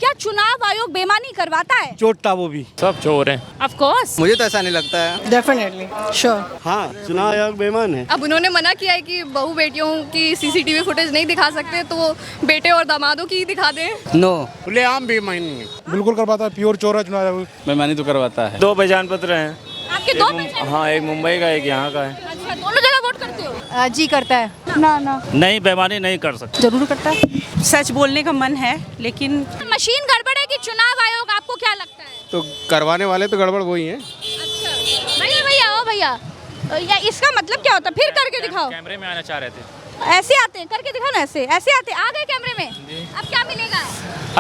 क्या चुनाव आयोग बेईमानी करवाता है? चोटा वो भी सब चोर हैं। Of course. मुझे तो ऐसा नहीं लगता है। Definitely sure. हाँ, चुनाव आयोग बेईमान है। अब उन्होंने मना किया है कि बहू बेटियों की सीसीटीवी फुटेज नहीं दिखा सकते, तो वो बेटे और दामादों की ही दिखा दें। नो, खुलेआम बेईमानी बिल्कुल करवाता है, प्योर चोर है चुनाव आयोग। बेईमानी तो करवाता है। 2 पहचान पत्र हैं। आपके 2 पहचान? हाँ, एक मुंबई का, एक यहाँ का है। अच्छा, दोनों जगह वोट करते हो? जी करता है। ना नहीं, बेईमानी नहीं कर सकते। जरूर करता है। सच बोलने का मन है, लेकिन मशीन गड़बड़ है कि चुनाव आयोग, आपको क्या लगता है? तो करवाने वाले तो गड़बड़ वही है। अच्छा भैया, भैया ओ भैया, या इसका मतलब क्या होता है? फिर करके दिखाओ। कैमरे में आना चाह रहे थे। ऐसे आते हैं, करके दिखाओ ना। ऐसे ऐसे आते, आ गए कैमरे में। अब क्या मिलेगा?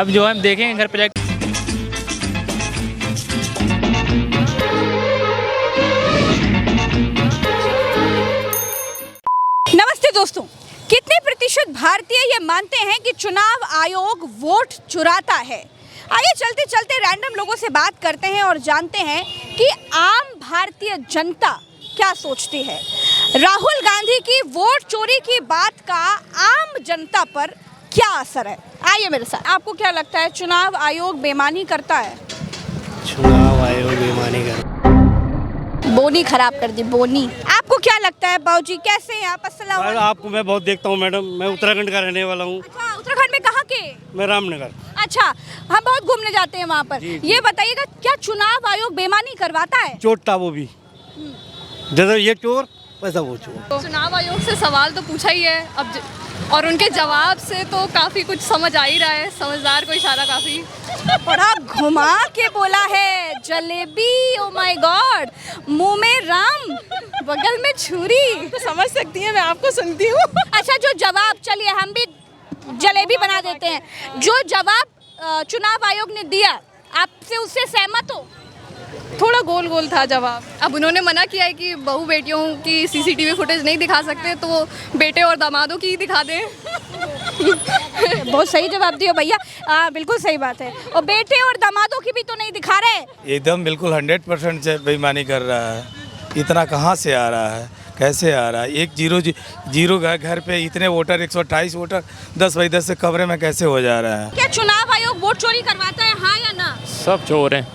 अब जो हम देखेंगे घर पे जाके। नमस्ते दोस्तों, कितने प्रतिशत भारतीय ये मानते हैं कि चुनाव आयोग वोट चुराता है? आइए चलते चलते रैंडम लोगों से बात करते हैं और जानते हैं कि आम भारतीय जनता क्या सोचती है। राहुल गांधी की वोट चोरी की बात का आम जनता पर क्या असर है? आइए मेरे साथ। आपको क्या लगता है, चुनाव आयोग बेईमानी करता है? चुनाव आयोग बेईमानी कर। बोनी खराब कर दी, बोनी। आपको क्या लगता है बाबूजी, कैसे हैं आप? अस्सलाम वालेकुम। आपको मैं बहुत देखता हूँ मैडम, मैं उत्तराखंड का रहने वाला हूँ। अच्छा, उत्तराखंड में कहाँ के? मैं रामनगर। अच्छा, हम बहुत घूमने जाते हैं वहाँ पर। ये बताइएगा, क्या चुनाव आयोग बेईमानी करवाता है? चोटा वो भी, जैसे ये चोर वैसा वो चोर। चुनाव आयोग से सवाल तो पूछा ही है अब और उनके जवाब से तो काफी कुछ समझ आ ही रहा है। समझदार को इशारा काफी बड़ा घुमा के बोला है। जलेबी, ओ माय गॉड, मुंह में राम, बगल में छुरी। तो समझ सकती हैं, मैं आपको सुनती हूँ। अच्छा, जो जवाब, चलिए हम भी जलेबी बना देते हैं। जो जवाब चुनाव आयोग ने दिया, आपसे उससे सहमत हो? थोड़ा गोल गोल था जवाब। अब उन्होंने मना किया है कि बहू बेटियों की सीसीटीवी फुटेज नहीं दिखा सकते, तो वो बेटे और दामादों की ही दिखा दें। बहुत सही जवाब दिया भैया, बिल्कुल सही बात है। और बेटे और दामादों की भी तो नहीं दिखा रहे। एकदम बिल्कुल 100% बेईमानी कर रहा है। इतना कहाँ से आ रहा है, कैसे आ रहा है? एक जीरो घर पे इतने वोटर, 128 वोटर 10/10 से कमरे में कैसे हो जा रहा है? क्या चुनाव आयोग वोट चोरी करवाता है, हाँ या ना? सब चोर हैं।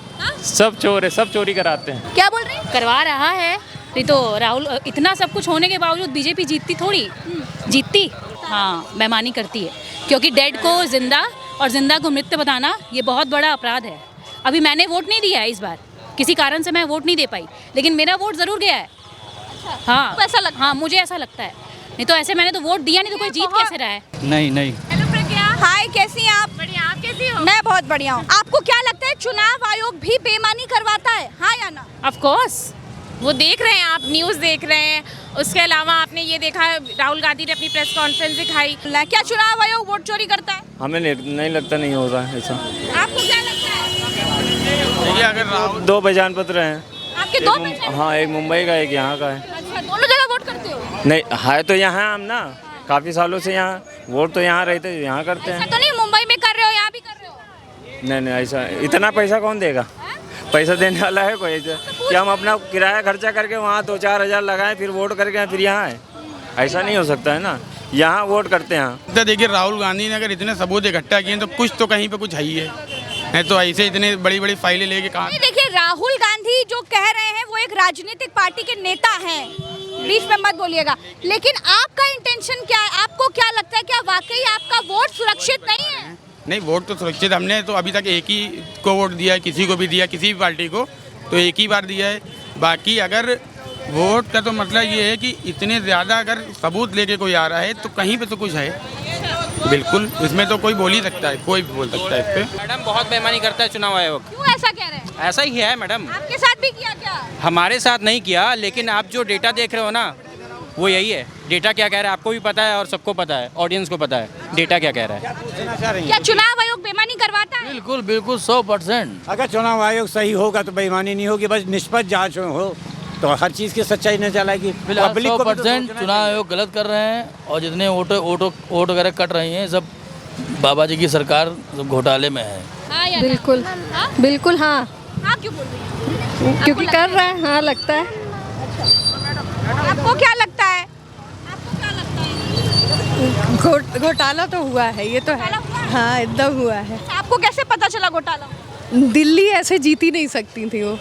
सब चोर है, सब चोरी कराते हैं। क्या बोल रहे हैं? करवा रहा है। नहीं तो राहुल, इतना सब कुछ होने के बावजूद बीजेपी जीतती थोड़ी जीतती। हाँ, बेईमानी करती है, क्योंकि डेड को जिंदा और जिंदा को मृत बताना ये बहुत बड़ा अपराध है। अभी मैंने वोट नहीं दिया है इस बार, किसी कारण से मैं वोट नहीं दे पाई, लेकिन मेरा वोट ज़रूर गया है। हाँ, तो ऐसा लगता है? हाँ, मुझे ऐसा लगता है। नहीं तो ऐसे मैंने तो वोट दिया नहीं तो कोई जीत कैसे रहा है? नहीं। हेलो प्रज्ञा, हाय, कैसी हैं आप? बढ़िया, आप कैसी हो? मैं बहुत बढ़िया हूँ। आपको क्या लगता है, चुनाव आयोग भी बेईमानी करवाता है, हाँ या ना? ऑफ कोर्स, वो देख रहे हैं, आप न्यूज़ देख रहे हैं। उसके अलावा आपने ये देखा, राहुल गांधी ने अपनी प्रेस कॉन्फ्रेंस दिखाई। क्या चुनाव आयोग वोट चोरी करता है? हमें नहीं लगता, नहीं हो रहा है ऐसा। आपको क्या लगता है? अगर 2 पहचान पत्र हैं। आपके 2 पहचान? हाँ, एक मुंबई का, एक यहाँ का है। अच्छा, दोनों जगह वोट करते हो? नहीं है तो यहाँ हम ना, काफ़ी सालों से यहाँ वोट तो यहाँ रहते, यहाँ करते ऐसा हैं। तो नहीं मुंबई में कर रहे हो, यहाँ भी कर रहे हो? नहीं, ऐसा इतना पैसा कौन देगा? पैसा देने वाला है कोई? क्या हम अपना किराया खर्चा करके वहाँ 2-4 हज़ार लगाएं, फिर वोट करके फिर यहाँ आए? ऐसा नहीं हो सकता है ना। यहाँ वोट करते हैं। तो देखिए, राहुल गांधी ने अगर इतने सबूत इकट्ठा किए तो कुछ तो कहीं पे कुछ है ही है। नहीं तो ऐसे इतने बड़ी फाइलें लेके कहाँ? देखिए, राहुल गांधी जो कह रहे हैं वो एक राजनीतिक पार्टी के नेता हैं, बीच में मत बोलिएगा। लेकिन आपका इंटेंशन क्या है? आपको क्या लगता है, क्या वाकई आपका वोट सुरक्षित नहीं है? नहीं, वोट तो सुरक्षित, हमने तो अभी तक एक ही को वोट दिया है, किसी को भी दिया, किसी भी पार्टी को तो एक ही बार दिया है। बाकी अगर वोट का तो मतलब ये है कि इतने ज़्यादा अगर सबूत लेके कोई आ रहा है तो कहीं पे तो कुछ है। बिल्कुल, इसमें तो कोई बोल ही सकता है, कोई भी बोल सकता है इस पे। मैडम, बहुत बेईमानी करता है चुनाव आयोग। क्यों ऐसा कह रहे हैं? ऐसा ही है मैडम। आपके साथ भी किया क्या? हमारे साथ नहीं किया, लेकिन आप जो डेटा देख रहे हो ना, वो यही है। डेटा क्या कह रहा है आपको भी पता है और सबको पता है, ऑडियंस को पता है डेटा क्या कह रहा है। क्या चुनाव आयोग बेईमानी करवाता है? बिल्कुल 100%। अगर चुनाव आयोग सही होगा तो बेईमानी नहीं होगी, बस निष्पक्ष जांच हो तो हर चीज़ की सच्चाई न चलाएगी। 100% चुनाव आयोग गलत कर रहे हैं, और जितने वोट वगैरह कट रही हैं सब बाबा जी की सरकार घोटाले में है। हाँ या बिल्कुल, हाँ? बिल्कुल हाँ, आप क्यों बोल रही हैं? क्योंकि कर रहा है। हाँ, लगता है। आपको क्या लगता है? आपको क्या लगता है? घोटाला तो हुआ है, ये तो है। घोटाला हुआ है? हाँ, एकदम हुआ है। आपको कैसे पता चला घोटाला? दिल्ली ऐसे जीत ही नहीं सकती थी वो।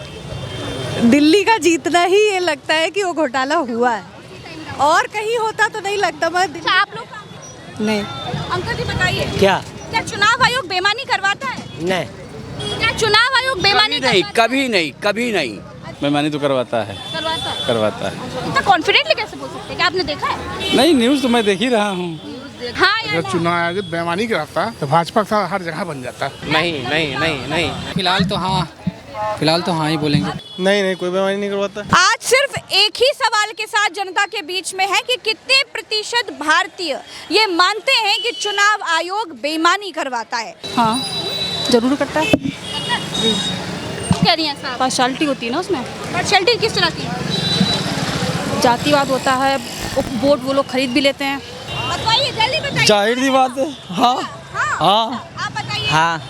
दिल्ली का जीतना ही ये लगता है कि वो घोटाला हुआ है, और कहीं होता तो नहीं लगता। मैं अच्छा, आप लोग नहीं। अंकल जी बताइए, क्या क्या चुनाव आयोग बेईमानी करवाता है? नहीं, क्या चुनाव आयोग बेईमानी करवाता है? कभी नहीं बेईमानी तो करवाता है, करवाता है। इतना कॉन्फिडेंटली कैसे बोल सकते हैं? क्या आपने देखा है? नहीं, न्यूज़ तो मैं देख ही रहा हूँ। हाँ या अगर ना? चुनाव आयोग बेईमानी कराता तो भाजपा का हर जगह बन जाता। नहीं। फिलहाल तो हाँ ही बोलेंगे। नहीं, कोई बेईमानी नहीं करवाता। आज सिर्फ एक ही सवाल के साथ जनता के बीच में है कि कितने प्रतिशत भारतीय ये मानते हैं कि चुनाव आयोग बेईमानी करवाता है? हाँ, जरूर करता है। क्या कह रही हैं साहब? पार्शलिटी होती है ना उसमें, पार्शियलिटी किस तरह की? जातिवाद होता है, वोट वो लोग खरीद भी लेते हैं। बताइए, जल्दी बताइए। जाहिर सी बात है। हाँ। आप बताइए। हाँ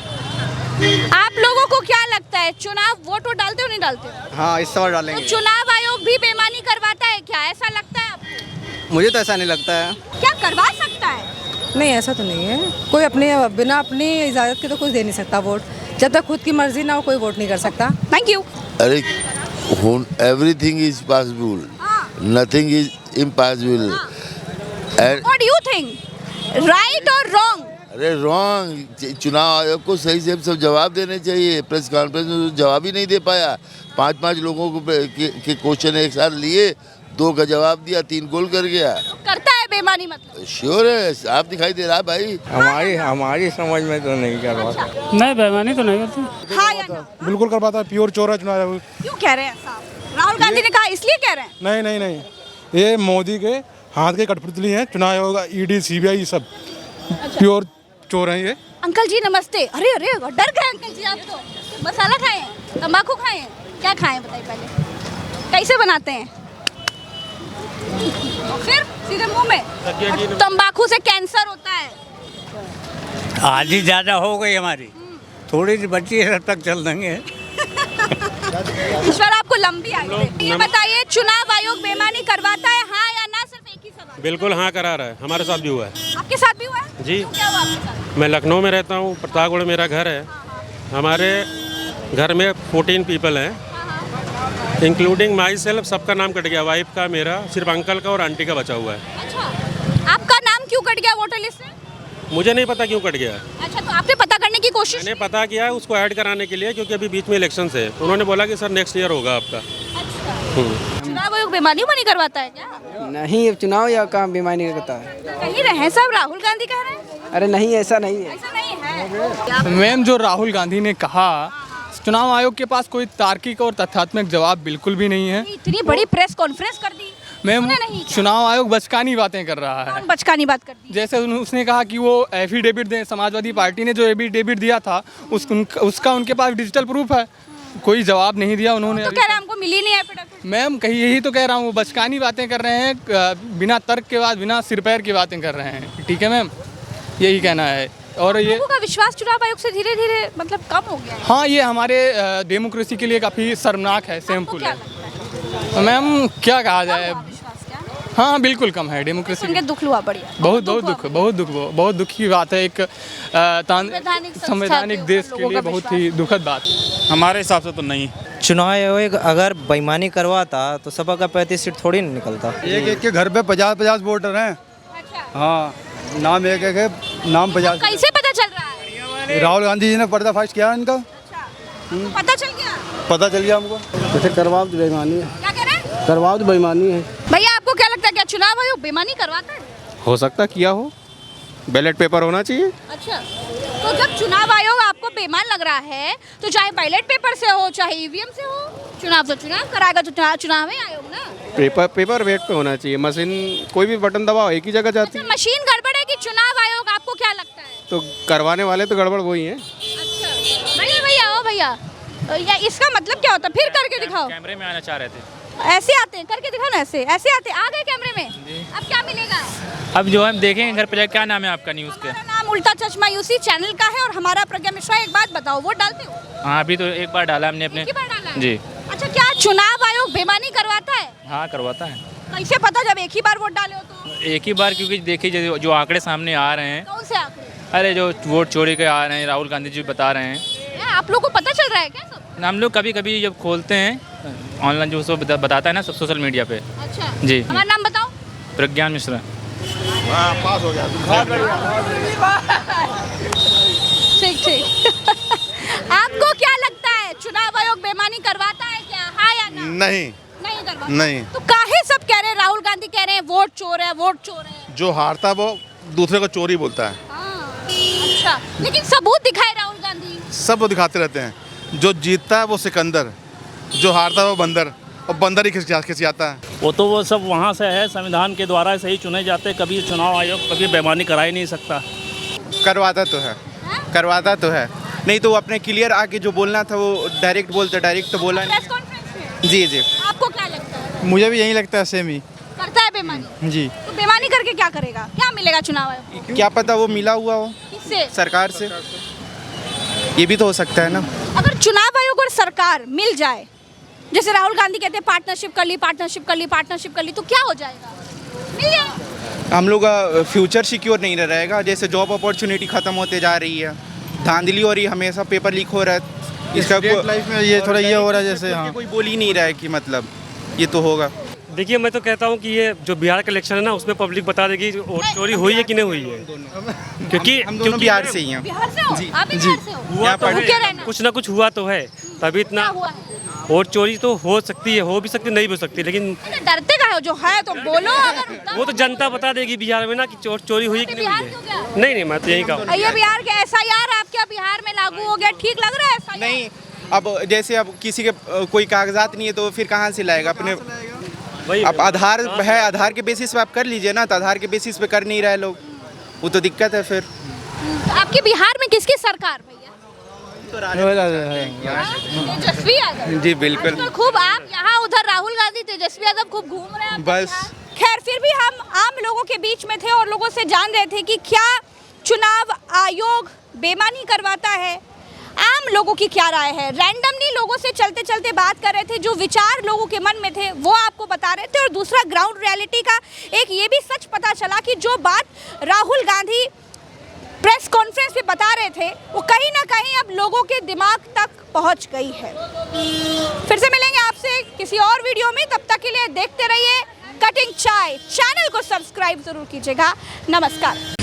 आप लोगों को क्या लगता है, चुनाव वोट डालते हो नहीं डालते हो? हाँ, इस बार तो डालेंगे। चुनाव आयोग भी बेईमानी करवाता है क्या? ऐसा लगता है आपको? मुझे तो ऐसा नहीं लगता है। क्या करवा सकता है? नहीं, ऐसा तो नहीं है। कोई बिना अपनी इजाज़त के तो कुछ दे नहीं सकता वोट। जब तक खुद की मर्जी ना हो, कोई वोट नहीं कर सकता। Thank you. अरे everything is possible, nothing is impossible. What do you think, right और रॉन्ग? अरे रॉन्ग। चुनाव आयोग को सही से सब जवाब देने चाहिए। प्रेस कॉन्फ्रेंस में तो जवाब ही नहीं दे पाया। 5 लोगों को के क्वेश्चन एक साथ लिए, 2 का जवाब दिया, 3 गोल कर गया। करता है बेईमानी मतलब? श्योर है, साफ दिखाई दे रहा है भाई। हमारी समझ में तो नहीं करवाता। नहीं, बेईमानी तो नहीं करती। हाँ या ना? बिल्कुल करवाता है, प्योर चोर है चुनाव आयोग। क्यों कह रहे हैं साहब? राहुल गांधी ने कहा इसलिए कह रहे हैं? नहीं, ये मोदी के हाथ के कठपुतली हैं। चुनाव आयोग, ईडी, सीबीआई सब प्योर चोर हैं ये। अंकल जी नमस्ते। अरे डर गए अंकल जी आप तो। मसाला खाए हैं, तंबाकू खाए हैं, क्या खाए हैं बताइए पहले? कैसे बनाते हैं? और फिर सीधे मुंह में। तंबाकू से कैंसर होता है। आधी ज़्यादा हो गई हमारी, थोड़ी सी बची है, तब तक चल देंगे। ईश्वर आपको लंबी आयु दे। ये बताइए, चुनाव आयोग बेईमानी करवाता है, हाँ या ना? सिर्फ एक ही सवाल। बिल्कुल हाँ करा रहा है, हमारे साथ भी हुआ है। आपके साथ भी हुआ है? जी। तो क्या हुआ आपके साथ? मैं लखनऊ में रहता हूँ, प्रतापगढ़ मेरा घर है। हमारे घर में 14 पीपल हैं, इंक्लूडिंग माई सेल्फ। सबका नाम कट गया, वाइफ का, मेरा, सिर्फ अंकल का और आंटी का बचा हुआ है। अच्छा, आपका नाम क्यों कट गया वोटर लिस्ट से? मुझे नहीं पता क्यों कट गया। अच्छा, तो आपने पता करने की कोशिश? मैंने पता किया उसको ऐड कराने के लिए, क्योंकि अभी बीच में इलेक्शन है। उन्होंने बोला कि सर नेक्स्ट ईयर होगा आपका। चुनाव आयोग बेईमानी करवाता है क्या? नहीं, चुनाव या काम बेईमानी करता है। कहीं रहे सब, राहुल गांधी कह रहे हैं। अरे नहीं, ऐसा नहीं है। ऐसा नहीं है। मैम, जो राहुल गांधी ने कहा, चुनाव आयोग के पास कोई तार्किक और तथ्यात्मक जवाब बिल्कुल भी नहीं है। इतनी बड़ी प्रेस कॉन्फ्रेंस कर दी मैम। उन्होंने नहीं किया। चुनाव आयोग बचकानी बातें कर रहा है। कौन बचकानी बात कर दी? जैसे उसने कहा कि वो एफिडेविट दे, समाजवादी पार्टी ने जो एफिडेविट दिया था उसका उनके पास डिजिटल प्रूफ है। कोई जवाब नहीं दिया उन्होंने। तो कह रहे हैं हमको मिली नहीं एफिडेविट। मैम, कहीं यही तो कह रहा हूँ, वो बचकानी बातें कर रहे हैं, बिना तर्क के बाद, बिना सिर पैर की बातें कर रहे हैं। ठीक है मैम, यही कहना है। और ये लोगों का विश्वास चुनाव आयोग से धीरे धीरे मतलब कम हो गया है। हाँ, ये हमारे डेमोक्रेसी के लिए काफ़ी शर्मनाक है, शेमफुल है। मैम, क्या कहा जाए। हाँ, बिल्कुल कम है डेमोक्रेसी। उनके दुख हुआ बढ़िया। बहुत दुख की बात है। एक संवैधानिक देश के लिए बहुत ही दुखद बात। हमारे हिसाब से तो नहीं। चुनाव आयोग अगर बेईमानी करवाता तो सपा का 35 सीट थोड़ी नहीं निकलता। एक के घर पे 50 वोटर हैं। हाँ, नाम एक है, नाम 50। कैसे पता चल रहा है? राहुल गांधी जी ने पर्दाफाश किया इनका। पता चल गया? पता चल गया हमको। जैसे करवाओ तो बेईमानी है। क्या कह रहे हैं? करवाओ तो बेईमानी है। भैया, आपको क्या लगता है, क्या चुनाव आयोग बेईमानी करवाता है? हो सकता किया हो, बैलेट पेपर होना चाहिए। अच्छा, तो जब चुनाव आयोग आपको बेईमान लग रहा है, तो चाहे बैलेट पेपर से हो, चाहे ईवीएम से हो, चुनाव तो चुनाव कराएगा, तो चुनाव है आयोग ना। पेपर वेट पे होना चाहिए। मशीन कोई भी बटन दबाओ एक ही जगह जाती है। अच्छा, मशीन गड़बड़ है कि चुनाव आयोग? आपको क्या लगता है? तो करवाने वाले तो गड़बड़ वही है। अच्छा भैया, ओ भैया, या इसका मतलब क्या होता है? फिर करके दिखाओ। कैमरे में आना चाह रहे थे। ऐसे आते हैं, करके दिखाओ ना। ऐसे आते, आ गए कैमरे में। अब क्या मिलेगा? अब जो हम देखेंगे घर पे, क्या नाम है आपका न्यूज़ के? हमारा नाम उल्टा चश्मा यूसी चैनल का है और हमारा प्रज्ञा मिश्रा। एक बात बताओ, वोट डालते हो? हाँ, अभी तो एक बार डाला हमने अपने। एक ही बार डाला है? जी। अच्छा, क्या चुनाव आयोग बेईमानी करवाता है? हाँ, करवाता है। कैसे पता जब एक ही बार वोट डाले हो तो? एक ही बार, क्योंकि देखिए जो आंकड़े सामने आ रहे हैं, कौन से आंकड़े? अरे जो वोट चोरी के आ रहे हैं, राहुल गांधी जी बता रहे हैं। आप लोग को पता चल रहा है क्या सब? हम लोग कभी कभी जब खोलते हैं ऑनलाइन, जो उसको बताता है ना सब सोशल मीडिया पे। अच्छा जी। हमारा नाम बताओ। प्रज्ञान मिश्रा। पास हो गया। ठीक ठीक। आपको क्या लगता है चुनाव आयोग बेईमानी करवाता है क्या, हाँ या ना? नहीं नहीं करवाता। नहीं। तो काहे सब कह रहे हैं, राहुल गांधी कह रहे हैं वोट चोर है, वोट चोर है। जो हारता है वो दूसरे को चोरी बोलता है। अच्छा, लेकिन सबूत दिखाए राहुल गांधी। सब वो दिखाते रहते हैं। जो जीतता है वो सिकंदर, जो हारता है वो बंदर, और बंदर ही खिसियाता है। वो तो वो सब वहाँ से है, संविधान के द्वारा से ही चुने जाते। कभी चुनाव आयोग कभी बेईमानी करा ही नहीं सकता। करवाता तो है, करवाता तो है। नहीं तो वो अपने क्लियर आके जो बोलना था वो डायरेक्ट बोलते, डायरेक्ट तो बोला प्रेस कॉन्फ्रेंस में। जी जी। आपको क्या लगता है? मुझे भी यही लगता है, सेम ही। करता है बेईमानी? जी। तो बेईमानी करके क्या करेगा, क्या मिलेगा चुनाव आयोग को? क्या पता वो मिला हुआ हो किससे? सरकार से, ये भी तो हो सकता है ना। अगर चुनाव आयोग और सरकार मिल जाए, जैसे राहुल गांधी कहते हैं पार्टनरशिप कर ली, पार्टनरशिप कर ली, पार्टनरशिप कर ली, तो क्या हो जाएगा? मिल जाए। हम लोग का फ्यूचर सिक्योर नहीं रहेगा। जैसे जॉब अपॉर्चुनिटी खत्म होते जा रही है, धांधली हो रही, हमेशा पेपर लीक हो रहा है। इसका लाइफ में ये थोड़ा ये हो रहा है, जैसे हाँ कोई बोल ही नहीं रहा है कि मतलब ये तो होगा। देखिए मैं तो कहता हूँ कि ये जो बिहार का इलेक्शन है ना, उसमें पब्लिक बता देगी वोट चोरी हुई है कि नहीं हुई है, क्योंकि हम दोनों बिहार से ही हैं। बिहार से हो? जी आप भी जी। बिहार से हो? हुआ तो रुके है, रहना। कुछ ना कुछ हुआ तो है, तभी इतना क्या हुआ है? वोट चोरी तो हो सकती है, हो भी सकती, नहीं भी हो सकती, लेकिन अरे डरते का हो, जो है तो बोलो। अगर वो तो जनता बता देगी बिहार में ना कि वोट चोरी हुई है कि नहीं हुई है। नहीं नहीं, मैं तो यही कहूँ। ये बिहार के SIR आपके बिहार में लागू हो गया, ठीक लग रहा है SIR? नहीं, अब जैसे अब किसी के कोई कागजात नहीं है तो फिर कहाँ से लाएगा अपने? अब आधार है, आधार के बेसिस पे आप कर लीजिए ना, तो आधार के बेसिस पे कर नहीं रहे लोग, वो तो दिक्कत है फिर। आपके बिहार में किसकी सरकार भैया? तेजस्वी यादव। जी बिल्कुल। आजकल खूब आप यहाँ उधर राहुल गांधी, तेजस्वी यादव खूब घूम रहे हैं बस। खैर फिर भी हम आम लोगों के बीच में थे और लोगों से जान रहे थे कि क्या चुनाव आयोग बेईमानी करवाता है, आम लोगों की क्या राय है। रैंडमली लोगों से चलते चलते बात कर रहे थे, जो विचार लोगों के मन में थे वो आपको बता रहे थे। और दूसरा ग्राउंड रियलिटी का एक ये भी सच पता चला कि जो बात राहुल गांधी प्रेस कॉन्फ्रेंस में बता रहे थे वो कहीं ना कहीं अब लोगों के दिमाग तक पहुंच गई है। फिर से मिलेंगे आपसे किसी और वीडियो में, तब तक के लिए देखते रहिए कटिंग चाय। चैनल को सब्सक्राइब जरूर कीजिएगा। नमस्कार।